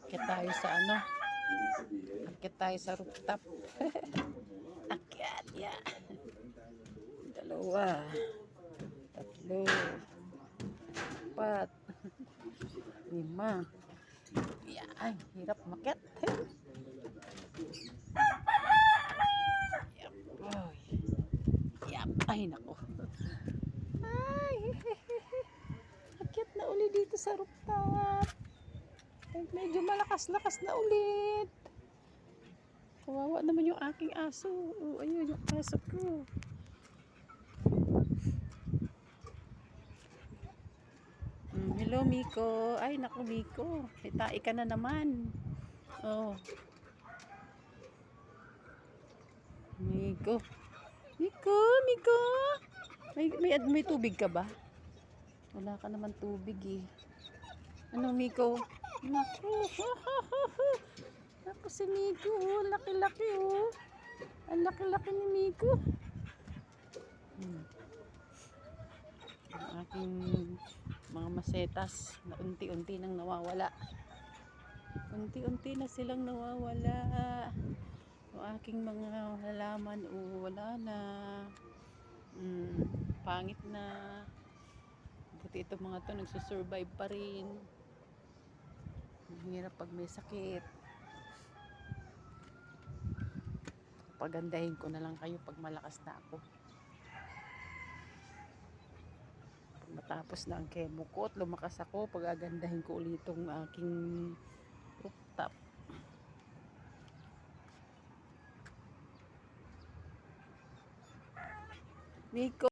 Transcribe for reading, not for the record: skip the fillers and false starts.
Akit tayo sa ano? Akit tayo sa rooftop. Akyat, ya. Dalawa. Tatlo. Apat. Lima. Yan, hirap makyat. Yap. Ay. Yap. Ay, nako. Ay. Akyat na uli dito sa rooftop. Ay, medyo malakas-lakas na ulit. Kawawa naman yung aking aso. Oh, ayun yung aso ko. Hello, Miko. Ay, naku, Miko. Itai ka na naman. Oh. Miko. Miko, Miko. May tubig ka ba? Wala ka naman tubig eh. Ano, Miko? Naku. Naku si Miko. Oh, laki-laki oh. Ang laki-laki ni Miko. Ang aking mga masetas na unti-unti nang nawawala. Unti-unti na silang nawawala. Ang aking mga halaman, wala na. Pangit na. Buti itong mga to nagsusurvive pa rin. Ang hirap pag may sakit. Pagandahin ko na lang kayo pag malakas na ako. Pag matapos na ang chemo ko at lumakas ako, pagagandahin ko ulit itong aking rooftop. Nico.